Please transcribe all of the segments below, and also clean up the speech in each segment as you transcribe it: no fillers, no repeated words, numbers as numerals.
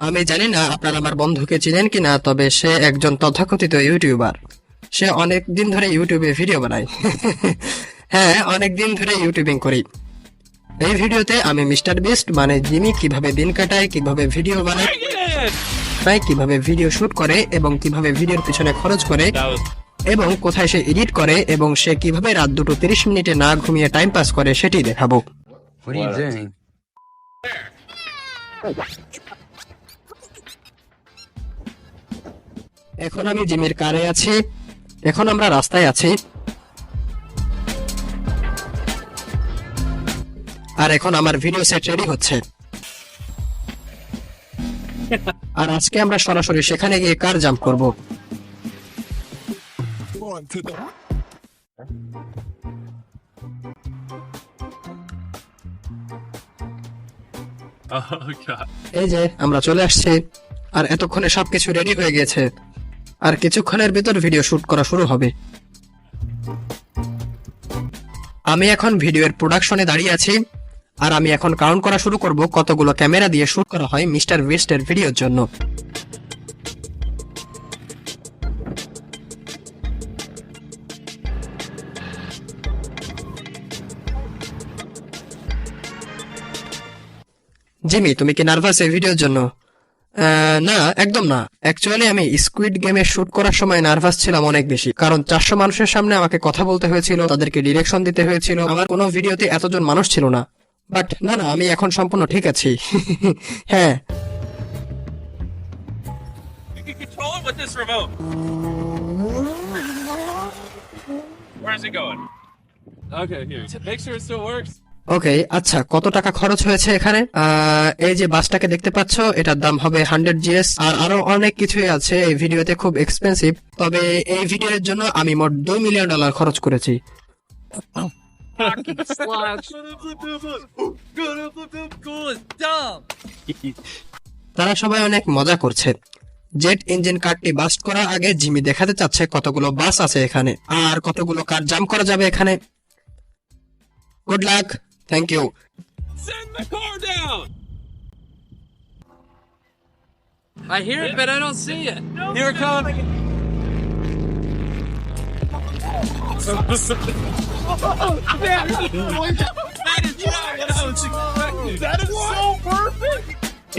আমি জানি না আপনারা আমার বন্ধুকে চিনেন কিনা, তবে সে একজন তথাকথিত ইউটিউবার। সে অনেক দিন ধরে ইউটিউবে ভিডিও বানায়। হ্যাঁ, অনেক দিন ধরে ইউটিউবিং করি। এই ভিডিওতে আমি মিস্টার বিস্ট মানে জিমি কিভাবে দিন কাটায়, কিভাবে ভিডিও বানায়, কিভাবে ভিডিও শুট করে এবং কিভাবে ভিডিওর পিছনে খরচ করে এবং কোথায় সে এডিট করে এবং সে কিভাবে রাত 2:30 মিনিটে না ঘুমিয়ে টাইম পাস করে সেটি দেখাবো। What are you doing? এখন আমি জিমের কারে আছি, এখন আমরা রাস্তায় আছি, আর এখন আমার ভিডিও সেট রেডি হচ্ছে। আর আজকে আমরা সরাসরি সেখানে গিয়ে কার জাম্প করব। এই যে আমরা চলে আসছি, আর এতক্ষণে সবকিছু রেডি হয়ে গেছে, আর কিছুক্ষণের ভিতর ভিডিও শুট করা শুরু হবে। আমি এখন ভিডিওর প্রোডাকশনে দাঁড়িয়ে আছি, আর আমি এখন কাউন্ট করা শুরু করব কতগুলো ক্যামেরা দিয়ে শুট করা হয় মিস্টার বিস্টের ভিডিওর জন্য। জিমি, তুমি কি নার্ভাস এই ভিডিওর জন্য? না, একদম না। অ্যাকচুয়ালি আমি স্কুইড গেমে শুট করার সময় নার্ভাস ছিলাম অনেক বেশি, কারণ 400 মানুষের সামনে আমাকে কথা বলতে হয়েছিল, তাদেরকে ডিরেকশন দিতে হয়েছিল। আমার কোনো ভিডিওতে এতজন মানুষ ছিল না। বাট না, আমি এখন সম্পূর্ণ ঠিক আছি। হ্যাঁ, You can control it with this remote. Where's it going? Okay, here. Make sure it still works. ওকে, আচ্ছা, কত টাকা খরচ হয়েছে এখানে? এই যে বাসটাকে দেখতে পাচ্ছ, এটার দাম হবে 100 GS, আর আরো অনেক কিছুই আছে এই ভিডিওতে, খুব এক্সপেন্সিভ। তবে এই ভিডিওর জন্য আমি মোট $2 মিলিয়ন খরচ করেছি। তারা সবাই অনেক মজা করছে। জেট ইঞ্জিন কারটি বাস্ট করার আগে জিমি দেখাতে চাচ্ছে কতগুলো বাস আছে এখানে, আর কতগুলো কার জাম্প করা যাবে এখানে। Good luck, thank you. Send the car down! I hear it, but I don't see it. Here it comes. That is so perfect!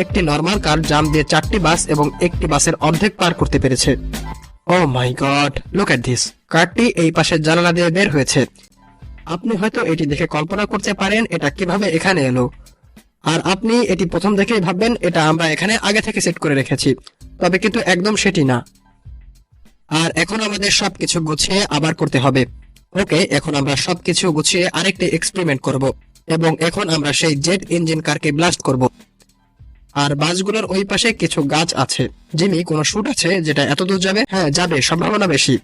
একটি নরমাল কার জাম্প দিয়ে 4টি বাস এবং একটি বাসের অর্ধেক পার করতে পেরেছে। ও মাই গড, লুক এট দিস। কারটি এই পাশের জানালা দিয়ে বের হয়েছে। আপনি হয়তো এটি দেখে কল্পনা করতে পারেন এটা কিভাবে এখানে এলো, আর আপনি এটি প্রথম থেকেই ভাববেন এটা আমরা এখানে আগে থেকে সেট করে রেখেছি, তবে কিন্তু একদম সেটি না। আর এখন আমাদের সবকিছু গুছিয়ে আবার করতে হবে। ওকে, এখন আমরা সবকিছু গুছিয়ে আরেকটি এক্সপেরিমেন্ট করব, এবং এখন আমরা সেই জেট ইঞ্জিন কারকে ব্লাস্ট করব। আর বাসগুলোর ওই পাশে কিছু গাছ আছে। জিমি, কোনো শুট আছে যেটা এত দূর যাবে? হ্যাঁ, যাবে, সম্ভাবনা বেশি।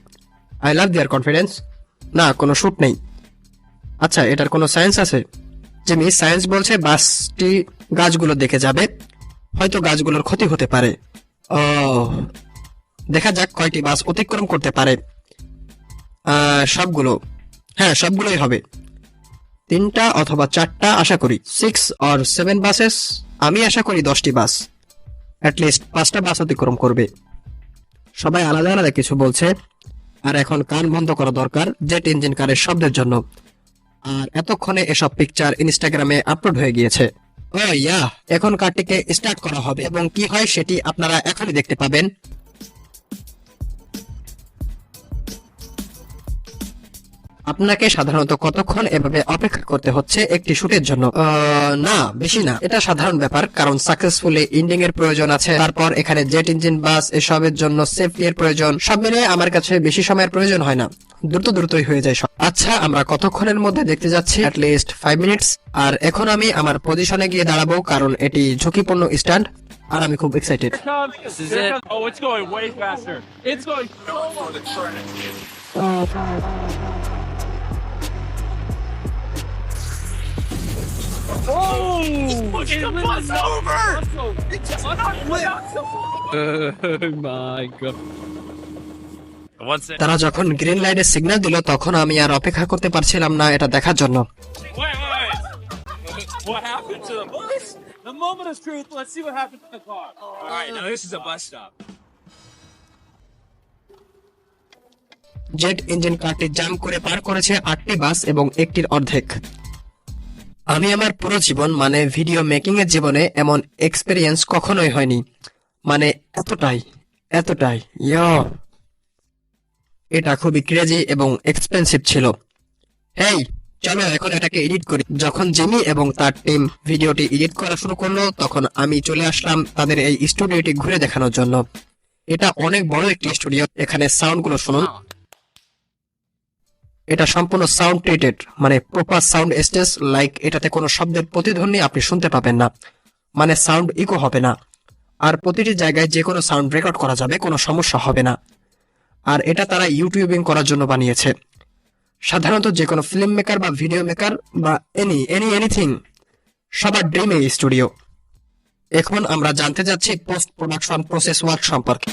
I love their confidence. না, কোনো শুট নেই। আচ্ছা, এটার কোনো সায়েন্স আছে? জিমি, সায়েন্স বলছে বাসটি গাছগুলো দেখে যাবে, হয়তো গাছগুলোর ক্ষতি হতে পারে। ও, দেখা যাক কয়টি বাস অতিক্রম করতে পারে। সবগুলো। হ্যাঁ, সবগুলোই হবে। 3টা অথবা 4টা আশা করি। 6 or 7 বাসেস। আমি আশা করি 10টি বাস, অ্যাটলিস্ট 5টা বাস অতিক্রম করবে। সবাই আলাদা আলাদা কিছু বলছে, আর এখন কান বন্ধ করা দরকার জেট ইঞ্জিন কারের শব্দের জন্য। আর এতক্ষণে এসব পিকচার ইনস্টাগ্রামে আপলোড হয়ে গিয়েছে। ও ইয়া, এখন কারটিকে স্টার্ট করা হবে এবং কি হয় সেটি আপনারা এখনই দেখতে পাবেন। আপনাকে সাধারণত কতক্ষণ এভাবে অপেক্ষা করতে হচ্ছে একটি শুটের জন্য? না, বেশি না। এটা সাধারণ ব্যাপার, কারণ সাকসেসফুলি এন্ডিং এর প্রয়োজন আছে, তারপর এখানে জেট ইঞ্জিন বাস এসবের জন্য সেফটি এর প্রয়োজন। সব মিলিয়ে আমার কাছে বেশি সময়ের প্রয়োজন হয় না, দ্রুতই হয়ে যায় সব। আচ্ছা, আমরা কতক্ষণের মধ্যে দেখতে যাচ্ছি? At least 5 minutes. আর এখন আমি আমার পজিশনে গিয়ে দাঁড়াবো, কারণ এটি ঝুঁকিপূর্ণ স্ট্যান্ড, আর আমি খুব excited. This is it. Oh, it's going way faster. It's going so Oh! Push the bus over! Oh my god. One second. তারা যখন গ্রিন লাইটের সিগন্যাল দিল, তখন আমি আর অপেক্ষা করতে পারছিলাম না এটা দেখার জন্য। Wait. What happened to the bus? The moment of truth. Let's see what happens in the car. All right, now this is a bus stop. Jet engine কারটি জাম করে পার করেছে 8টি বাস এবং একটির অর্ধেক। আমি আমার পুরো জীবন মানে ভিডিও মেকিং এর জীবনে এমন এক্সপেরিয়েন্স কখনোই হয়নি, মানে এতটাই এটা খুবই ক্রেজি এবং এক্সপেন্সিভ ছিল। হেই চলো এখন এটাকে এডিট করি। যখন জিমি এবং তার টিম ভিডিওটি এডিট করা শুরু করলো তখন আমি চলে আসলাম তাদের এই স্টুডিওটি ঘুরে দেখানোর জন্য। এটা অনেক বড় একটি স্টুডিও। এখানে সাউন্ড গুলো শুনুন। এটা সম্পূর্ণ সাউন্ড ট্রিটেড, মানে প্রপার সাউন্ড স্টেজ। লাইক এটাতে কোনো শব্দের প্রতিধ্বনি আপনি শুনতে পাবেন না, মানে সাউন্ড ইকো হবে না। আর প্রতিটি জায়গায় যে কোনো সাউন্ড রেকর্ড করা যাবে, কোনো সমস্যা হবে না। আর এটা তারা ইউটিউবিং করার জন্য বানিয়েছে। সাধারণত যে কোনো ফিল্ম মেকার বা ভিডিও মেকার বা এনিথিং সবার ড্রিম এই স্টুডিও। এখন আমরা জানতে যাচ্ছি পোস্ট প্রোডাকশন প্রসেস ওয়ার্ক সম্পর্কে।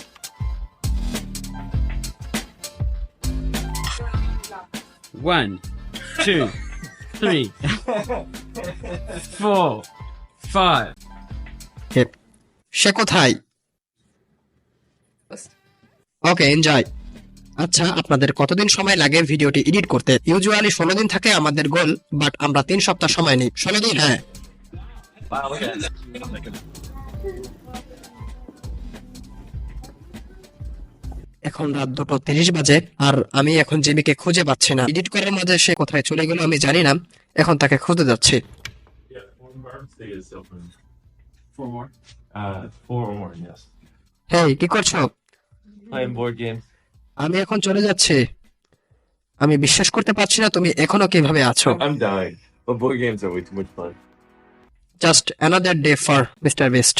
One, two, three, 4, 5. সে কোথায়? ওকে, এনজয়। আচ্ছা, আপনাদের কতদিন সময় লাগে ভিডিওটি এডিট করতে? ইউজুয়ালি 16 দিন থাকে আমাদের গোল, বাট আমরা 3 সপ্তাহ সময় নিই। 16 দিন, হ্যাঁ। Wow, look at that. এখন রাত 2:30 বাজে আর আমি এখন জিমিকে খুঁজে পাচ্ছি না। এডিট করার মাঝে সে কোথায় চলে গেল আমি জানি না। এখন তাকে খুঁজে যাচ্ছি। Yeah, one bar stay is open. 4 more. 4 or more, yes. হেই, কি করছো? Playing board games. আমি এখন চলে যাচ্ছি। আমি বিশ্বাস করতে পারছি না তুমি এখনো কিভাবে আছো। I'm dying. But board games are way too much fun. Just another day for mister best.